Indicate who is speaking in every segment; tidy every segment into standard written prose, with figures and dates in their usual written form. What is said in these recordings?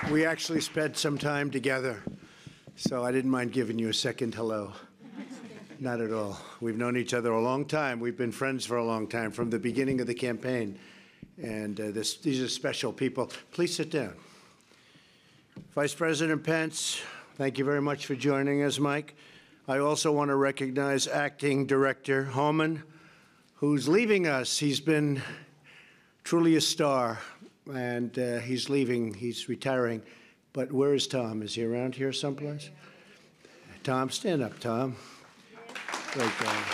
Speaker 1: We actually spent some time together, so I didn't mind giving you a second hello. Not at all. We've known each other a long time. We've been friends for a long time, from the beginning of the campaign. And these are special people. Please sit down. Vice President Pence, thank you very much for joining us, Mike. I also want to recognize Acting Director Homan, who's leaving us. He's been truly a star, and he's leaving. He's retiring. But where is Tom? Is he around here someplace? Tom, stand up, Tom. Great guy.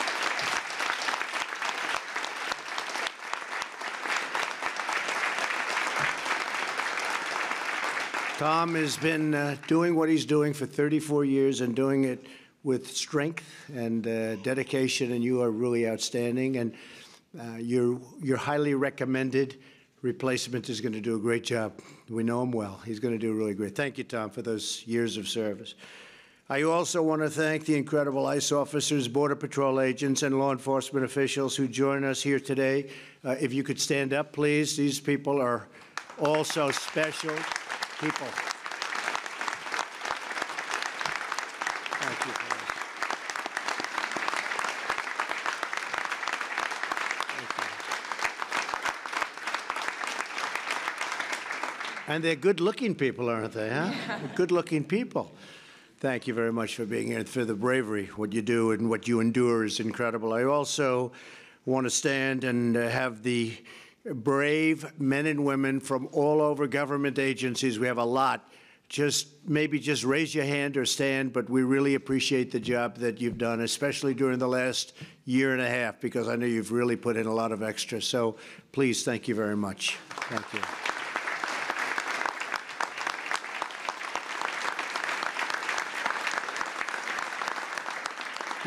Speaker 1: Tom has been doing what he's doing for 34 years and doing it with strength and dedication, and you are really outstanding. And your highly recommended replacement is going to do a great job. We know him well. He's going to do really great. Thank you, Tom, for those years of service. I also want to thank the incredible ICE officers, Border Patrol agents, and law enforcement officials who join us here today. If you could stand up, please. These people are also special people. Thank you, guys. Thank you. And they're good-looking people, aren't they, huh? Yeah. Good-looking people. Thank you very much for being here, for the bravery. What you do and what you endure is incredible. I also want to stand and have the brave men and women from all over government agencies. We have a lot. Maybe just raise your hand or stand, but we really appreciate the job that you've done, especially during the last year and a half, because I know you've really put in a lot of extra. So please, thank you very much. Thank you.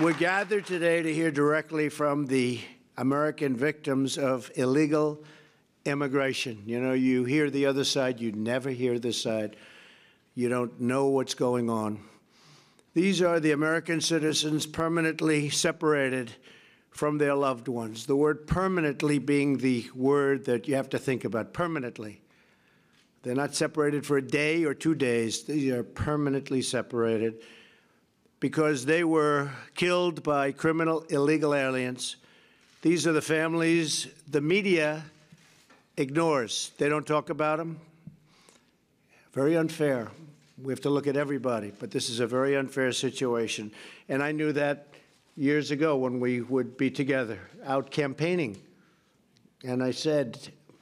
Speaker 1: We're gathered today to hear directly from the American victims of illegal immigration. You know, you hear the other side, you never hear this side. You don't know what's going on. These are the American citizens permanently separated from their loved ones. The word permanently being the word that you have to think about, permanently. They're not separated for a day or 2 days. These are permanently separated because they were killed by criminal illegal aliens. These are the families the media ignores. They don't talk about them. Very unfair. We have to look at everybody, but this is a very unfair situation. And I knew that years ago when we would be together, out campaigning. And I said,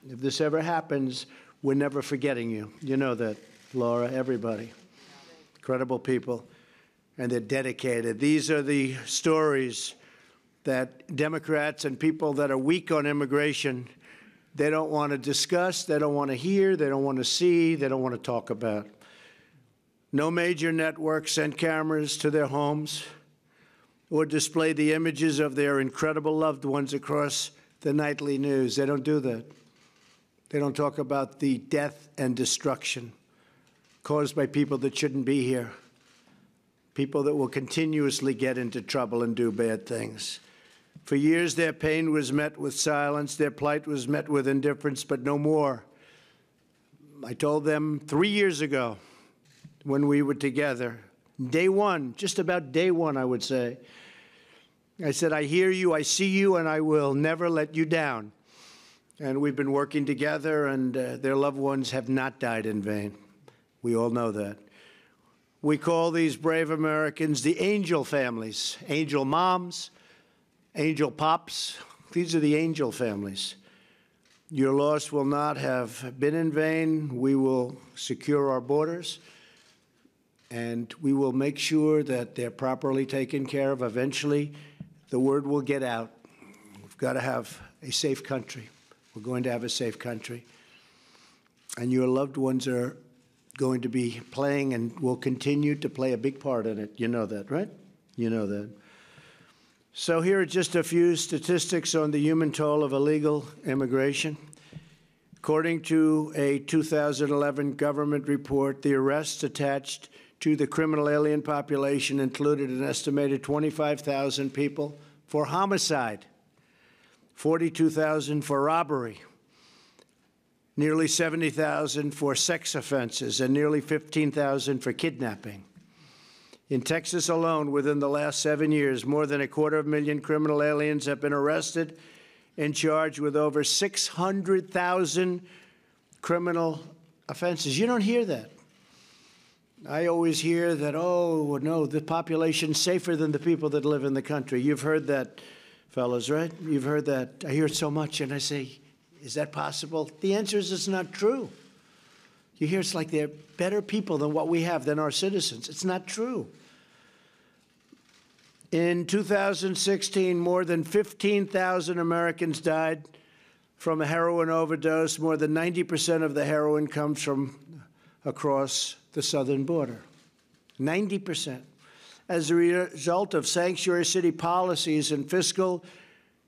Speaker 1: if this ever happens, we're never forgetting you. You know that, Laura, everybody. Incredible people. And they're dedicated. These are the stories that Democrats and people that are weak on immigration, they don't want to discuss, they don't want to hear, they don't want to see, they don't want to talk about. No major network sent cameras to their homes or display the images of their incredible loved ones across the nightly news. They don't do that. They don't talk about the death and destruction caused by people that shouldn't be here. People that will continuously get into trouble and do bad things. For years, their pain was met with silence. Their plight was met with indifference, but no more. I told them 3 years ago when we were together, day one, just about day one, I would say. I said, I hear you, I see you, and I will never let you down. And we've been working together, and their loved ones have not died in vain. We all know that. We call these brave Americans the angel families, angel moms, angel pops. These are the angel families. Your loss will not have been in vain. We will secure our borders, and we will make sure that they're properly taken care of. Eventually, the word will get out. We've got to have a safe country. We're going to have a safe country. And your loved ones are going to be playing and will continue to play a big part in it. You know that, right? You know that. So here are just a few statistics on the human toll of illegal immigration. According to a 2011 government report, the arrests attached to the criminal alien population included an estimated 25,000 people for homicide, 42,000 for robbery, nearly 70,000 for sex offenses, and nearly 15,000 for kidnapping. In Texas alone, within the last 7 years, more than 250,000 criminal aliens have been arrested and charged with over 600,000 criminal offenses. You don't hear that. I always hear that, oh, no, the population's safer than the people that live in the country. You've heard that, fellas, right? You've heard that. I hear it so much, and I say, is that possible? The answer is it's not true. You hear it's like they're better people than what we have, than our citizens. It's not true. In 2016, more than 15,000 Americans died from a heroin overdose. More than 90% of the heroin comes from across the southern border. 90%. As a result of sanctuary city policies in fiscal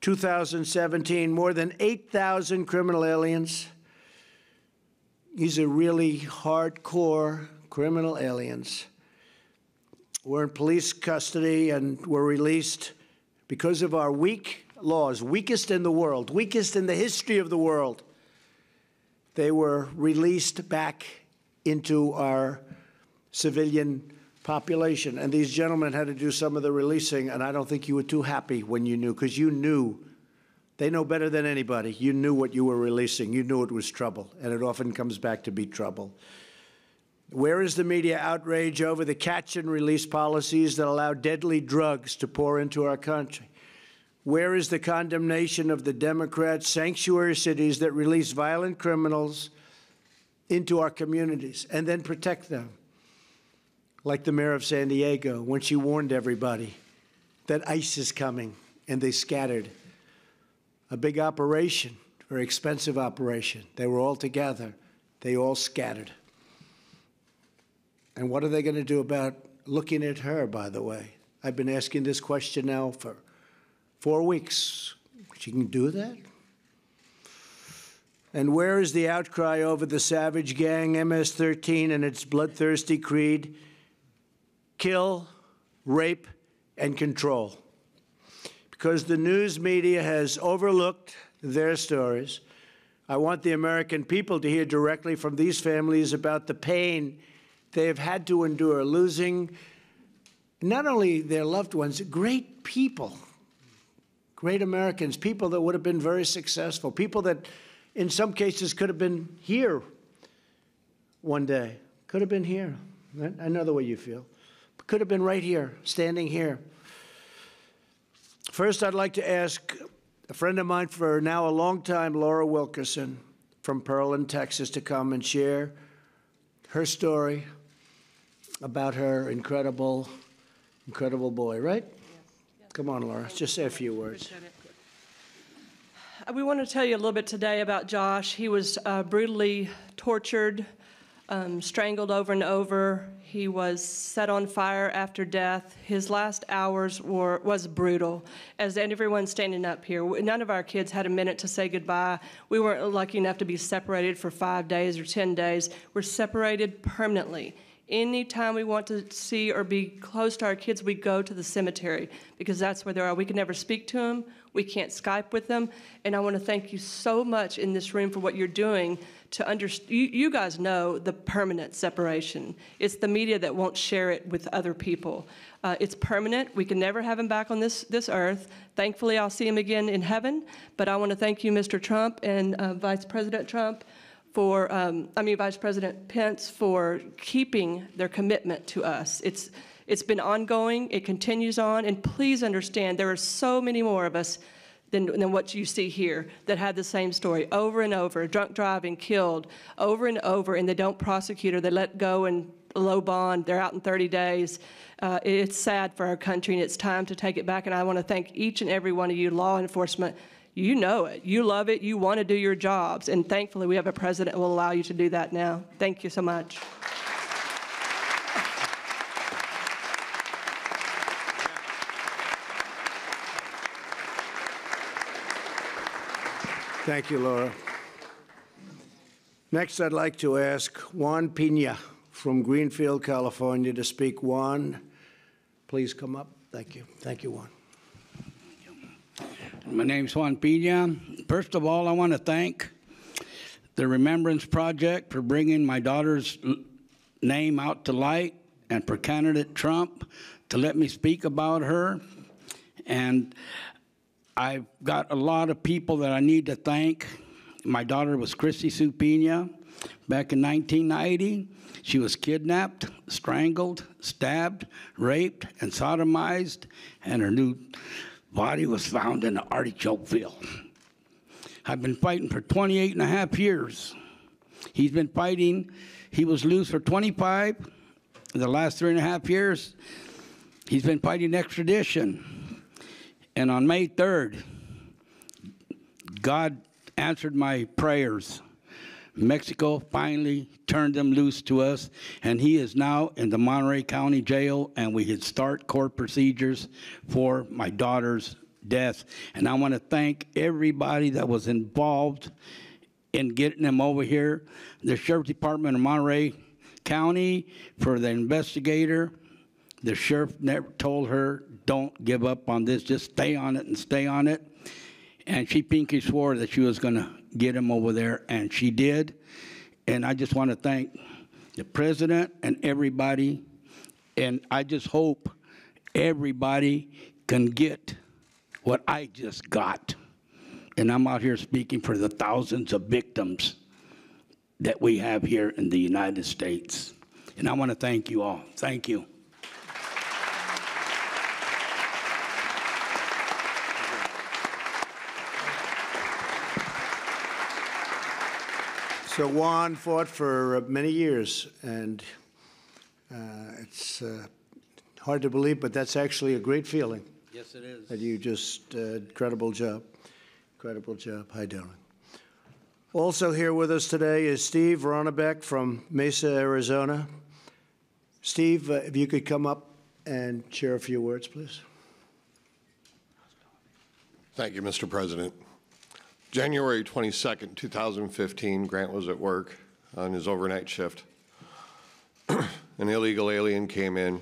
Speaker 1: 2017, more than 8,000 criminal aliens. These are really hardcore criminal aliens. Were in police custody and were released because of our weak laws, weakest in the world, weakest in the history of the world. They were released back into our civilian population. And these gentlemen had to do some of the releasing, and I don't think you were too happy when you knew, because you knew. They know better than anybody. You knew what you were releasing. You knew it was trouble, and it often comes back to be trouble. Where is the media outrage over the catch and release policies that allow deadly drugs to pour into our country? Where is the condemnation of the Democrat sanctuary cities that release violent criminals into our communities and then protect them? Like the mayor of San Diego, when she warned everybody that ICE is coming, and they scattered. A big operation, very expensive operation. They were all together. They all scattered. And what are they going to do about looking at her, by the way? I've been asking this question now for 4 weeks. She can do that? And where is the outcry over the savage gang MS-13 and its bloodthirsty creed? Kill, rape, and control. Because the news media has overlooked their stories, I want the American people to hear directly from these families about the pain they have had to endure, losing not only their loved ones, great people, great Americans, people that would have been very successful, people that in some cases could have been here one day, could have been here. I know the way you feel. Could have been right here, standing here. First, I'd like to ask a friend of mine for now a long time, Laura Wilkerson from Pearland, Texas, to come and share her story about her incredible boy, right? Yes. Come on, Laura, just say a few words.
Speaker 2: We want to tell you a little bit today about Josh. He was brutally tortured, strangled over and over. He was set on fire after death. His last hours was brutal. As everyone standing up here, none of our kids had a minute to say goodbye. We weren't lucky enough to be separated for 5 days or 10 days. We're separated permanently. Anytime we want to see or be close to our kids, we go to the cemetery because that's where they are. We can never speak to them. We can't Skype with them. And I want to thank you so much in this room for what you're doing to understand. You guys know the permanent separation. It's the media that won't share it with other people. It's permanent. We can never have him back on this earth. Thankfully, I'll see him again in heaven. But I want to thank you, Mr. Trump and Vice President Trump, Vice President Pence, for keeping their commitment to us. It's been ongoing. It continues on. And please understand, there are so many more of us than what you see here that had the same story over and over, drunk driving, killed, over and over, and they don't prosecute her. They let go in low bond. They're out in 30 days. It's sad for our country, and it's time to take it back. And I want to thank each and every one of you, law enforcement. You know it. You love it. You want to do your jobs. And thankfully, we have a president who will allow you to do that now. Thank you so much.
Speaker 1: Thank you, Laura. Next, I'd like to ask Juan Pena from Greenfield, California, to speak. Juan, please come up. Thank you. Thank you, Juan.
Speaker 3: My name's Juan Pena. First of all, I want to thank the Remembrance Project for bringing my daughter's name out to light, and for candidate Trump to let me speak about her. And I've got a lot of people that I need to thank. My daughter was Christy Supina back in 1990. She was kidnapped, strangled, stabbed, raped, and sodomized, and her new body was found in an artichoke field. I've been fighting for 28 and a half years. He's been fighting. He was loose for 25. The last 3.5 years, he's been fighting extradition. And on May 3rd, God answered my prayers. Mexico finally turned him loose to us, and he is now in the Monterey County Jail, and we can start court procedures for my daughter's death. And I want to thank everybody that was involved in getting him over here. The Sheriff's Department of Monterey County, for the investigator. The sheriff never told her, don't give up on this, just stay on it and stay on it. And she pinky swore that she was going to get him over there, and she did. And I just want to thank the president and everybody, and I just hope everybody can get what I just got. And I'm out here speaking for the thousands of victims that we have here in the United States. And I want to thank you all. Thank you.
Speaker 1: So Juan fought for many years, and it's hard to believe, but that's actually a great feeling.
Speaker 3: Yes, it is.
Speaker 1: That you just, incredible job. Incredible job. Hi, Dylan. Also here with us today is Steve Ronnebeck from Mesa, Arizona. Steve, if you could come up and share a few words, please.
Speaker 4: Thank you, Mr. President. January 22nd, 2015, Grant was at work on his overnight shift. An illegal alien came in,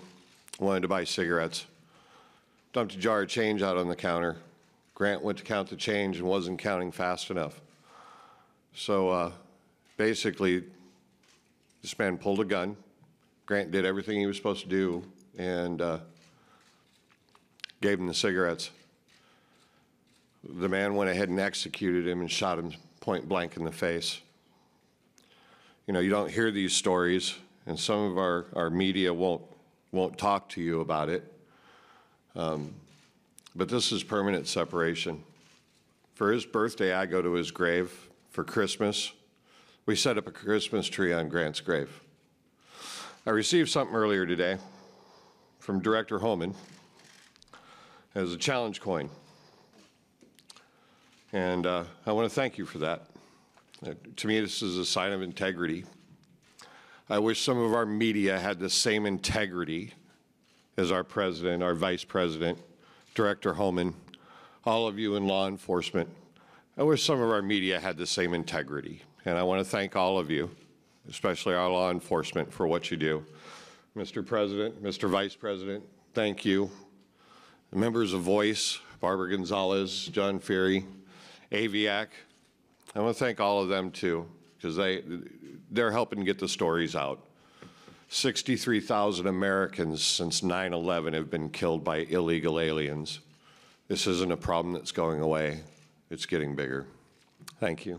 Speaker 4: wanted to buy cigarettes, dumped a jar of change out on the counter. Grant went to count the change and wasn't counting fast enough. So basically, this man pulled a gun. Grant did everything he was supposed to do and gave him the cigarettes. The man went ahead and executed him and shot him point blank in the face. You know, you don't hear these stories, and some of our media won't talk to you about it. But this is permanent separation. For his birthday, I go to his grave. For Christmas, we set up a Christmas tree on Grant's grave. I received something earlier today from Director Holman as a challenge coin. And I want to thank you for that. To me, this is a sign of integrity. I wish some of our media had the same integrity as our president, our vice president, Director Holman, all of you in law enforcement. I wish some of our media had the same integrity. And I want to thank all of you, especially our law enforcement, for what you do. Mr. President, Mr. Vice President, thank you. The members of Voice, Barbara Gonzalez, John Ferry, Aviac, I want to thank all of them too, because they're helping get the stories out. 63,000 Americans since 9/11 have been killed by illegal aliens. This isn't a problem that's going away. It's getting bigger. Thank you.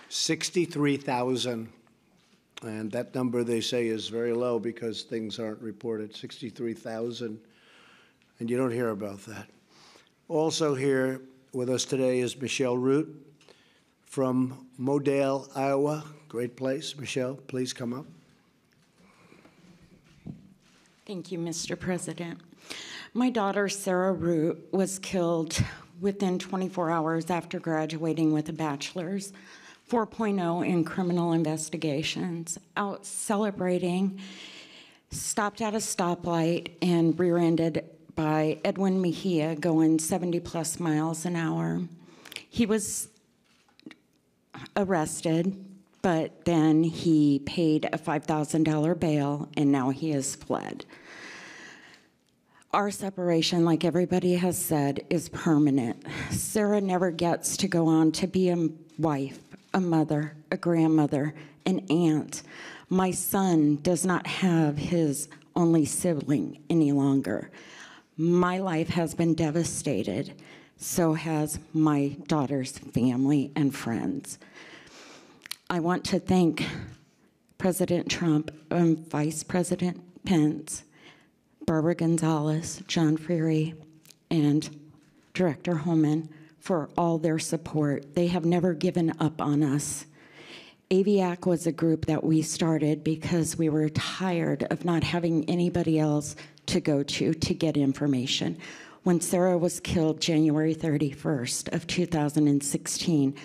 Speaker 1: $63,000. And that number, they say, is very low because things aren't reported. 63,000, and you don't hear about that. Also here with us today is Michelle Root from Modale, Iowa. Great place. Michelle, please come up.
Speaker 5: Thank you, Mr. President. My daughter, Sarah Root, was killed within 24 hours after graduating with a bachelor's, 4.0 in criminal investigations, out celebrating, stopped at a stoplight and rear-ended by Edwin Mejia going 70+ miles an hour. He was arrested, but then he paid a $5,000 bail, and now he has fled. Our separation, like everybody has said, is permanent. Sarah never gets to go on to be a wife, a mother, a grandmother, an aunt. My son does not have his only sibling any longer. My life has been devastated. So has my daughter's family and friends. I want to thank President Trump and Vice President Pence, Barbara Gonzalez, John Freary, and Director Holman for all their support. They have never given up on us. AVIAC was a group that we started because we were tired of not having anybody else to go to get information. When Sarah was killed January 31st of 2016,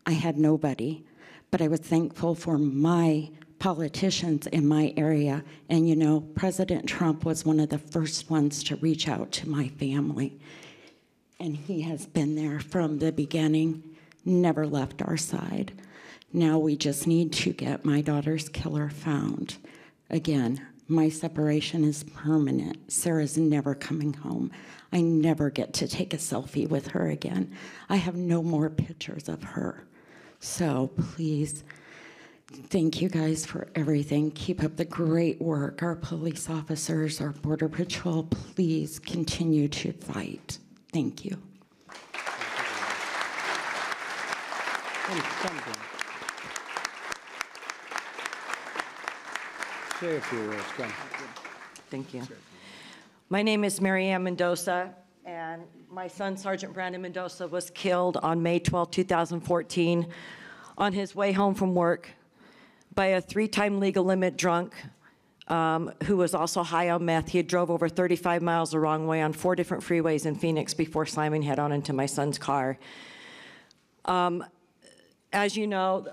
Speaker 5: I had nobody, but I was thankful for my politicians in my area. And you know, President Trump was one of the first ones to reach out to my family. And he has been there from the beginning, never left our side. Now we just need to get my daughter's killer found. Again, my separation is permanent. Sarah's never coming home. I never get to take a selfie with her again. I have no more pictures of her. So please, thank you guys for everything. Keep up the great work. Our police officers, our Border Patrol, please continue to fight. Thank you.
Speaker 1: Say a few words, come.
Speaker 6: Thank you. My name is Mary Ann Mendoza, and my son, Sergeant Brandon Mendoza, was killed on May 12, 2014, on his way home from work by a 3-time legal limit drunk who was also high on meth. He had drove over 35 miles the wrong way on 4 different freeways in Phoenix before slamming head-on into my son's car. As you know,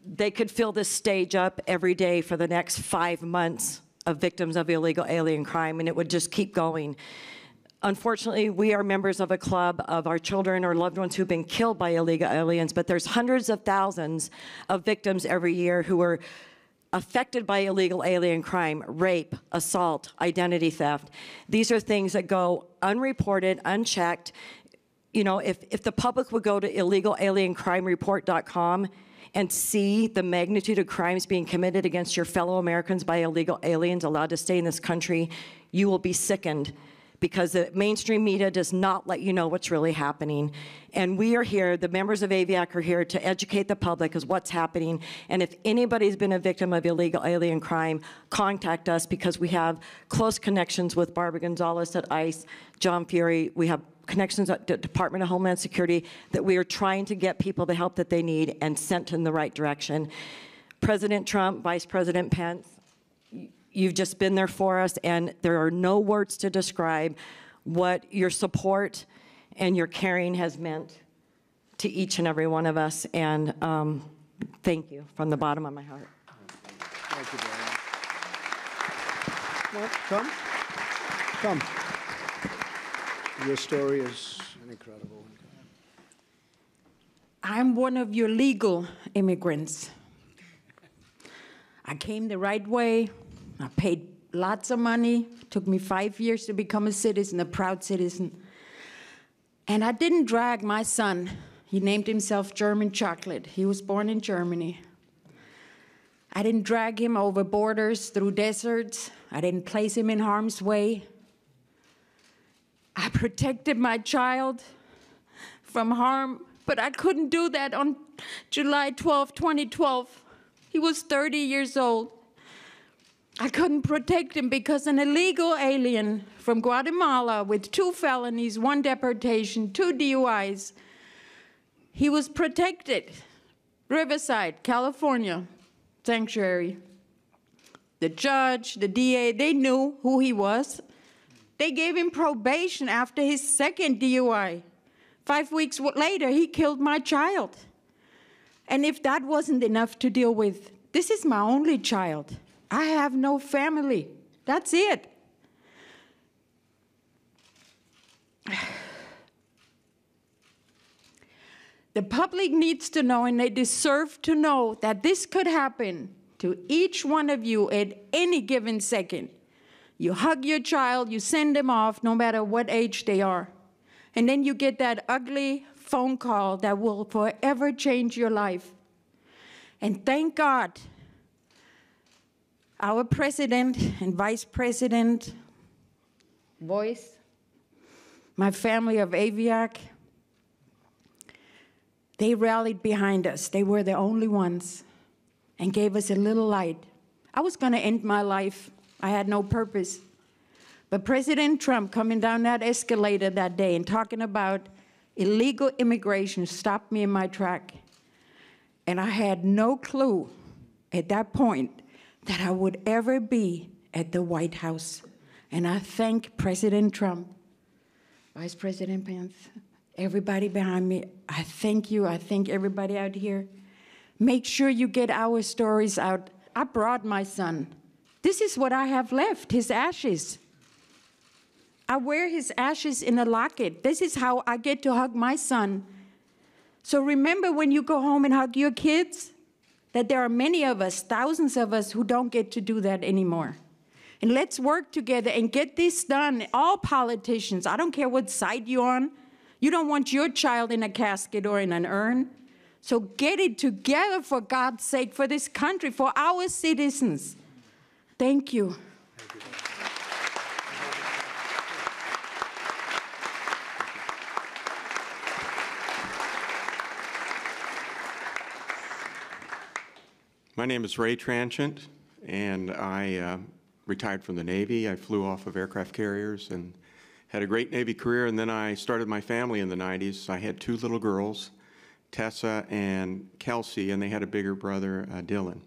Speaker 6: they could fill this stage up every day for the next 5 months of victims of illegal alien crime, and it would just keep going. Unfortunately, we are members of a club of our children or loved ones who've been killed by illegal aliens, but there's hundreds of thousands of victims every year who are affected by illegal alien crime, rape, assault, identity theft. These are things that go unreported, unchecked. You know, if the public would go to illegalaliencrimereport.com and see the magnitude of crimes being committed against your fellow Americans by illegal aliens allowed to stay in this country, you will be sickened, because the mainstream media does not let you know what's really happening. And we are here, the members of AVIAC are here to educate the public as what's happening. And if anybody's been a victim of illegal alien crime, contact us, because we have close connections with Barbara Gonzalez at ICE, John Fury. We have connections at the Department of Homeland Security that we are trying to get people the help that they need and sent in the right direction. President Trump, Vice President Pence, you've just been there for us, and there are no words to describe what your support and your caring has meant to each and every one of us, and thank you from the bottom of my heart.
Speaker 1: Thank you, Diana. Come. Come. Your story is an incredible one.
Speaker 7: I'm one of your legal immigrants. I came the right way. I paid lots of money. It took me 5 years to become a citizen, a proud citizen. And I didn't drag my son. He named himself German Chocolate. He was born in Germany. I didn't drag him over borders, through deserts. I didn't place him in harm's way. I protected my child from harm, but I couldn't do that on July 12, 2012. He was 30 years old. I couldn't protect him because an illegal alien from Guatemala with 2 felonies, 1 deportation, 2 DUIs, he was protected. Riverside, California, sanctuary. The judge, the DA, they knew who he was. They gave him probation after his 2nd DUI. 5 weeks later, he killed my child. And if that wasn't enough to deal with, this is my only child. I have no family. That's it. The public needs to know, and they deserve to know, that this could happen to each one of you at any given second. You hug your child, you send them off, no matter what age they are. And then you get that ugly phone call that will forever change your life. And thank God, our president and vice president, Voice, my family of Aviac, they rallied behind us. They were the only ones and gave us a little light. I was going to end my life. I had no purpose. But President Trump coming down that escalator that day and talking about illegal immigration stopped me in my track. And I had no clue at that point that I would ever be at the White House. And I thank President Trump, Vice President Pence, everybody behind me. I thank you. I thank everybody out here. Make sure you get our stories out. I brought my son. This is what I have left, his ashes. I wear his ashes in a locket. This is how I get to hug my son. So remember when you go home and hug your kids, that there are many of us, thousands of us, who don't get to do that anymore. And let's work together and get this done. All politicians, I don't care what side you're on. You don't want your child in a casket or in an urn. So get it together, for God's sake, for this country, for our citizens. Thank you.
Speaker 8: My name is Ray Tranchant, and I retired from the Navy. I flew off of aircraft carriers and had a great Navy career, and then I started my family in the 90s. I had 2 little girls, Tessa and Kelsey, and they had a bigger brother, Dylan.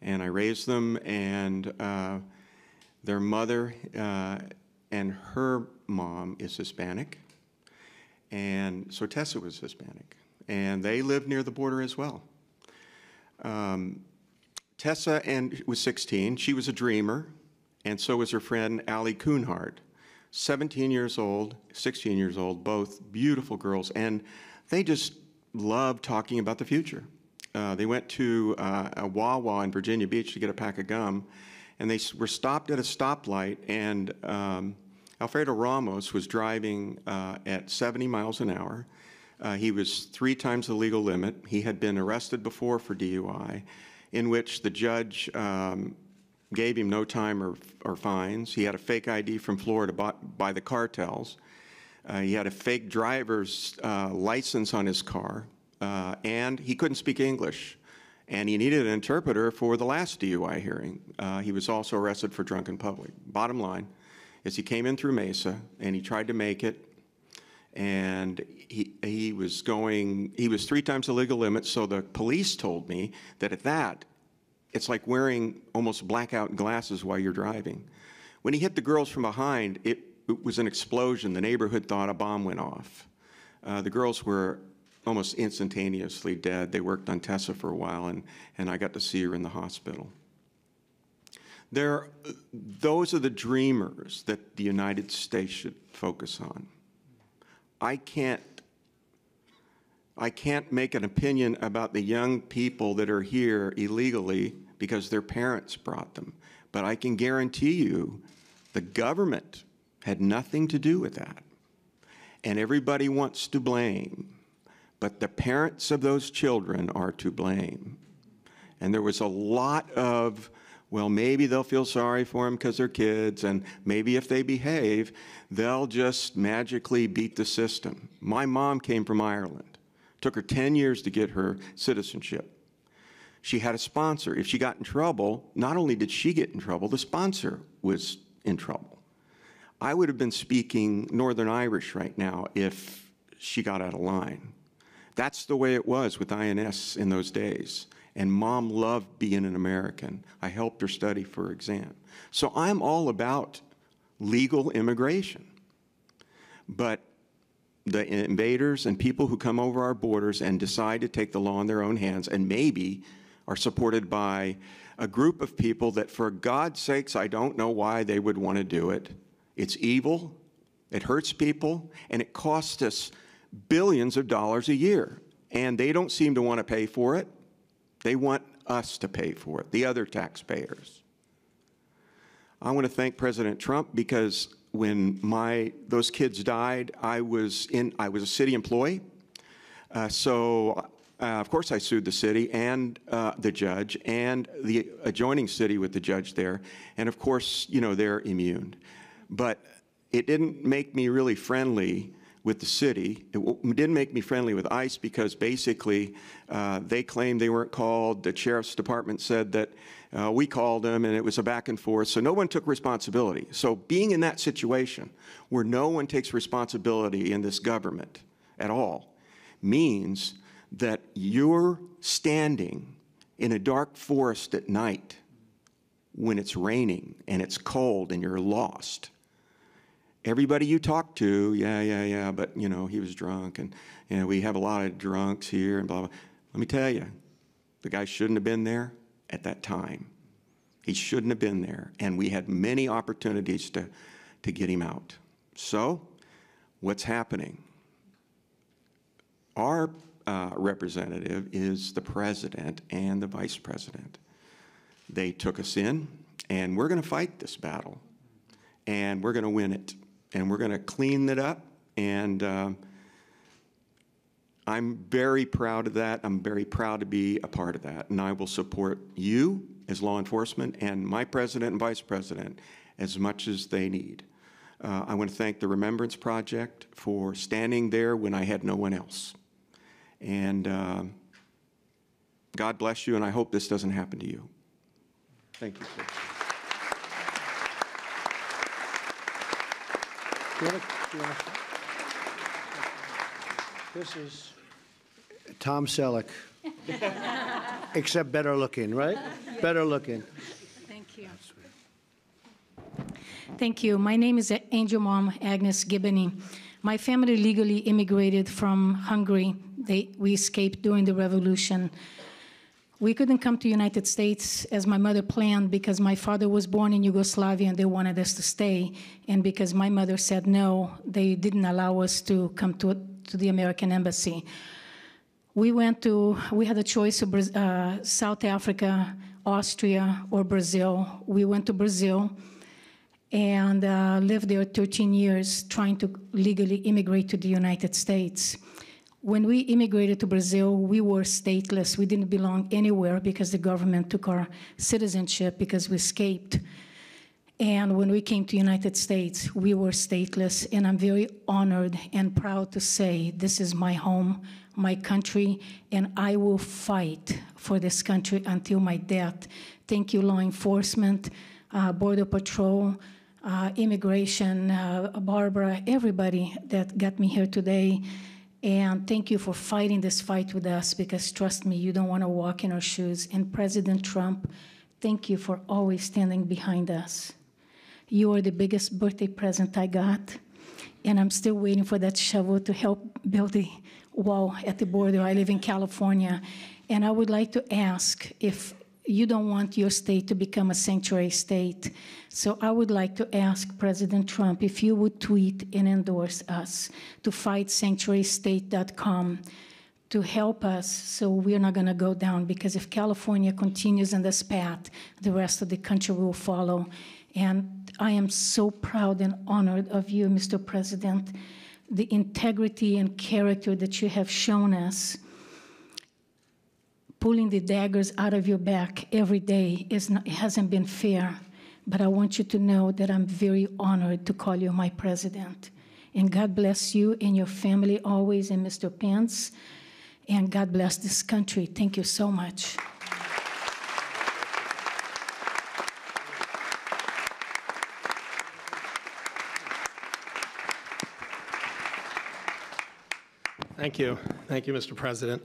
Speaker 8: And I raised them, and their mother and her mom is Hispanic, and so Tessa was Hispanic. And they lived near the border as well. Tessa was 16. She was a dreamer, and so was her friend Allie Kuhnhart, 17 years old, 16 years old, both beautiful girls, and they just loved talking about the future. They went to a Wawa in Virginia Beach to get a pack of gum, and they were stopped at a stoplight, and Alfredo Ramos was driving at 70 miles an hour. He was 3 times the legal limit. He had been arrested before for DUI, in which the judge gave him no time or fines. He had a fake ID from Florida bought by the cartels. He had a fake driver's license on his car, and he couldn't speak English. And he needed an interpreter for the last DUI hearing. He was also arrested for drunk in public. Bottom line is he came in through Mesa, and he tried to make it, and he was 3 times the legal limit, so the police told me that at that, it's like wearing almost blackout glasses while you're driving. When he hit the girls from behind, it was an explosion. The neighborhood thought a bomb went off. The girls were almost instantaneously dead. They worked on Tessa for a while, and I got to see her in the hospital. Those are the dreamers that the United States should focus on. I can't make an opinion about the young people that are here illegally because their parents brought them. But I can guarantee you the government had nothing to do with that. And everybody wants to blame. But the parents of those children are to blame. And there was a lot of, well, maybe they'll feel sorry for them because they're kids, and maybe if they behave, they'll just magically beat the system. My mom came from Ireland. Took her 10 years to get her citizenship. She had a sponsor. If she got in trouble, not only did she get in trouble, the sponsor was in trouble. I would have been speaking Northern Irish right now if she got out of line. That's the way it was with INS in those days. And Mom loved being an American. I helped her study for her exam. So I'm all about legal immigration. But the invaders and people who come over our borders and decide to take the law in their own hands and maybe are supported by a group of people that, for God's sakes, I don't know why they would want to do it. It's evil, it hurts people, and it costs us billions of dollars a year. And they don't seem to want to pay for it. They want us to pay for it, the other taxpayers. I want to thank President Trump because when those kids died, I was a city employee. Of course, I sued the city and the judge and the adjoining city with the judge there. And of course, you know, they're immune. But it didn't make me really friendly with the city. It didn't make me friendly with ICE because basically they claimed they weren't called. The sheriff's department said that we called them and it was a back and forth. So no one took responsibility. So being in that situation where no one takes responsibility in this government at all means that you're standing in a dark forest at night when it's raining and it's cold and you're lost. Everybody you talk to, yeah, but, you know, he was drunk, and, you know, we have a lot of drunks here, and blah, blah. Let me tell you, the guy shouldn't have been there at that time. He shouldn't have been there, and we had many opportunities to get him out. So, what's happening? Our representative is the president and the vice president. They took us in, and we're going to fight this battle, and we're going to win it. And we're going to clean it up, and I'm very proud of that. I'm very proud to be a part of that, and I will support you as law enforcement and my president and vice president as much as they need. I want to thank the Remembrance Project for standing there when I had no one else. And God bless you, and I hope this doesn't happen to you. Thank you, sir.
Speaker 1: This is Tom Selleck, except better looking, right? Better looking.
Speaker 9: Thank you. Thank you. My name is Angel Mom Agnes Gibbony. My family legally immigrated from Hungary. We escaped during the revolution. We couldn't come to the United States as my mother planned because my father was born in Yugoslavia and they wanted us to stay. And because my mother said no, they didn't allow us to come to the American embassy. We had a choice of South Africa, Austria, or Brazil. We went to Brazil and lived there 13 years trying to legally immigrate to the United States. When we immigrated to Brazil, we were stateless. We didn't belong anywhere because the government took our citizenship because we escaped. And when we came to the United States, we were stateless. And I'm very honored and proud to say this is my home, my country, and I will fight for this country until my death. Thank you, law enforcement, Border Patrol, immigration, Barbara, everybody that got me here today. And thank you for fighting this fight with us because, trust me, you don't want to walk in our shoes. And President Trump, thank you for always standing behind us. You are the biggest birthday present I got, and I'm still waiting for that shovel to help build the wall at the border. I live in California, and I would like to ask if you don't want your state to become a sanctuary state. So I would like to ask President Trump if you would tweet and endorse us to fightsanctuarystate.com to help us so we're not going to go down, because if California continues in this path, the rest of the country will follow. And I am so proud and honored of you, Mr. President, the integrity and character that you have shown us. Pulling the daggers out of your back every day hasn't been fair, but I want you to know that I'm very honored to call you my president. And God bless you and your family always, and Mr. Pence, and God bless this country. Thank you so much.
Speaker 10: Thank you. Thank you, Mr. President.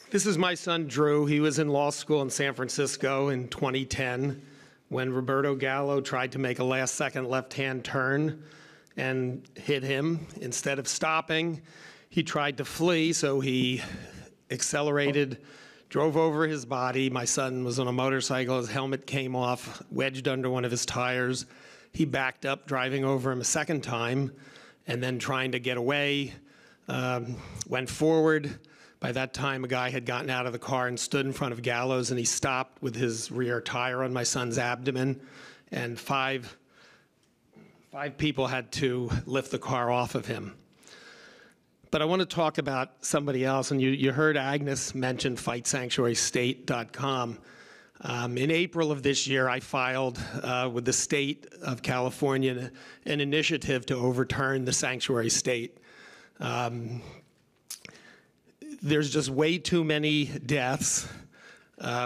Speaker 10: This is my son, Drew. He was in law school in San Francisco in 2010 when Roberto Gallo tried to make a last-second left-hand turn and hit him. Instead of stopping, he tried to flee, so he accelerated, drove over his body. My son was on a motorcycle. His helmet came off, wedged under one of his tires. He backed up, driving over him a second time, and then trying to get away, went forward. By that time, a guy had gotten out of the car and stood in front of Gallows, and he stopped with his rear tire on my son's abdomen and five people had to lift the car off of him. But I want to talk about somebody else, and you heard Agnes mention FightSanctuaryState.com. In April of this year, I filed with the state of California an initiative to overturn the sanctuary state. There's just way too many deaths,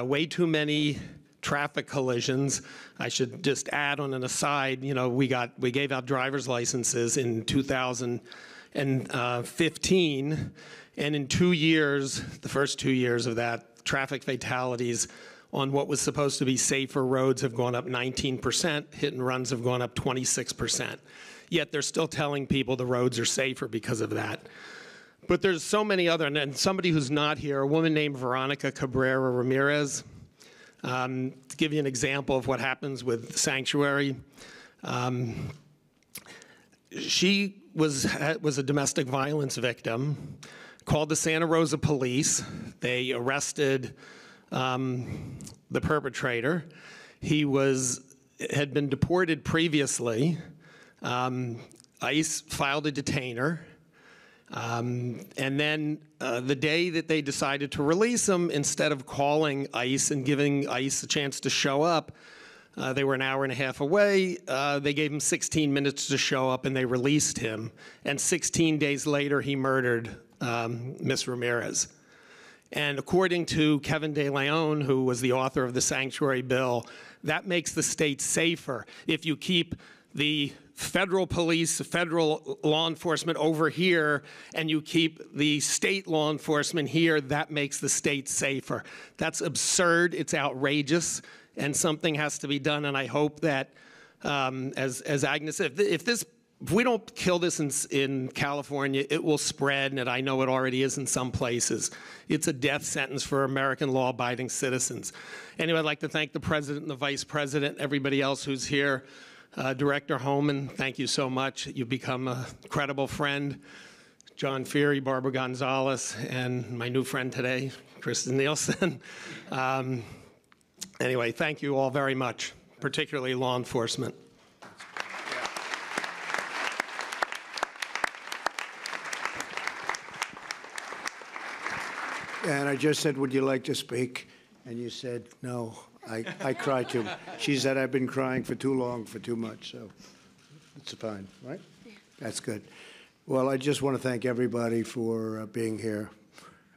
Speaker 10: way too many traffic collisions. I should just add on an aside, you know, we gave out driver's licenses in 2015, and in 2 years, the first 2 years of that, traffic fatalities on what was supposed to be safer roads have gone up 19%, hit and runs have gone up 26%. Yet they're still telling people the roads are safer because of that. But there's so many other, and somebody who's not here, a woman named Veronica Cabrera Ramirez. To give you an example of what happens with Sanctuary, she was a domestic violence victim, called the Santa Rosa police. They arrested the perpetrator. He had been deported previously. ICE filed a detainer. And then the day that they decided to release him, instead of calling ICE and giving ICE a chance to show up, they were an hour and a half away. They gave him 16 minutes to show up, and they released him. And 16 days later, he murdered Ms. Ramirez. And according to Kevin De Leon, who was the author of the Sanctuary Bill, that makes the state safer. If you keep the federal police, federal law enforcement over here, and you keep the state law enforcement here, that makes the state safer. That's absurd, it's outrageous, and something has to be done, and I hope that, as Agnes said, if we don't kill this in California, it will spread, and I know it already is in some places. It's a death sentence for American law-abiding citizens. Anyway, I'd like to thank the President and the Vice President, everybody else who's here. Director Homan, thank you so much. You've become a credible friend. John Feary, Barbara Gonzalez, and my new friend today, Kristen Nielsen. Anyway, thank you all very much, particularly law enforcement.
Speaker 1: And I just said, would you like to speak? And you said, no, I cry too much. She said, I've been crying for too long, for too much, so it's fine, right? Yeah. That's good. Well, I just want to thank everybody for being here.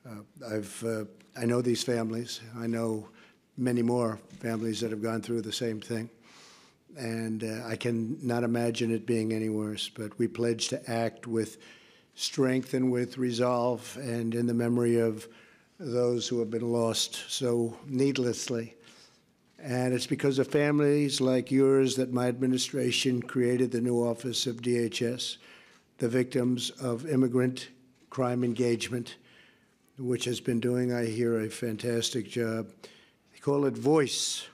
Speaker 1: I know these families. I know many more families that have gone through the same thing. And I can not imagine it being any worse, but we pledge to act with strength and with resolve and in the memory of those who have been lost so needlessly. And it's because of families like yours that my administration created the new Office of DHS, the Victims of Immigrant Crime Engagement, which has been doing, I hear, a fantastic job. They call it Voice,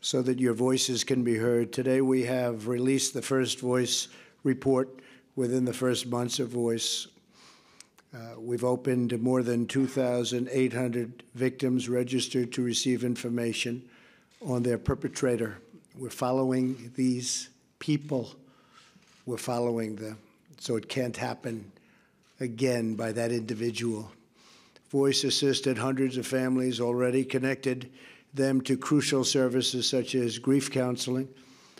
Speaker 1: so that your voices can be heard. Today we have released the first Voice report within the first months of Voice. We've opened more than 2,800 victims registered to receive information on their perpetrator. We're following these people. We're following them, so it can't happen again by that individual. Voice assisted hundreds of families already, connected them to crucial services such as grief counseling,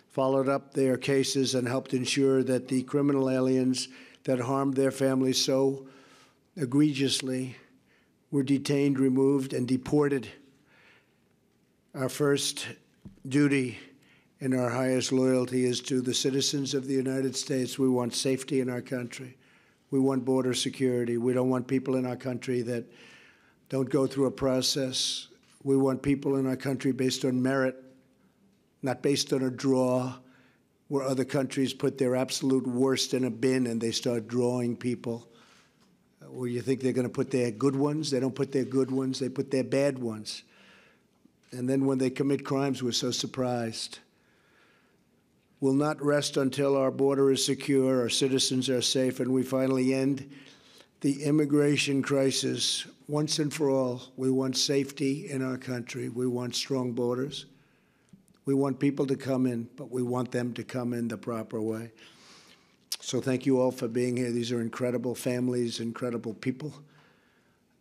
Speaker 1: followed up their cases, and helped ensure that the criminal aliens that harmed their families so egregiously were detained, removed, and deported. Our first duty and our highest loyalty is to the citizens of the United States. We want safety in our country. We want border security. We don't want people in our country that don't go through a process. We want people in our country based on merit, not based on a draw, where other countries put their absolute worst in a bin and they start drawing people. Where you think they're going to put their good ones. They don't put their good ones. They put their bad ones. And then when they commit crimes, we're so surprised. We'll not rest until our border is secure, our citizens are safe, and we finally end the immigration crisis once and for all. We want safety in our country. We want strong borders. We want people to come in, but we want them to come in the proper way. So thank you all for being here. These are incredible families, incredible people.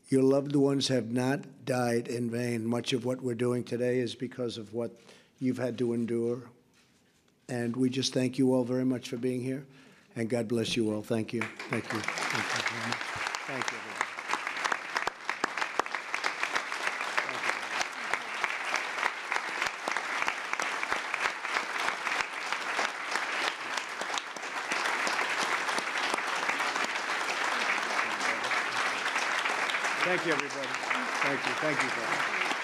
Speaker 1: Your loved ones have not died in vain. Much of what we're doing today is because of what you've had to endure. And we just thank you all very much for being here. And God bless you all. Thank you. Thank you. Thank you very much. Thank you, everybody. Thank you, everybody. Thank you. Thank you, Bob.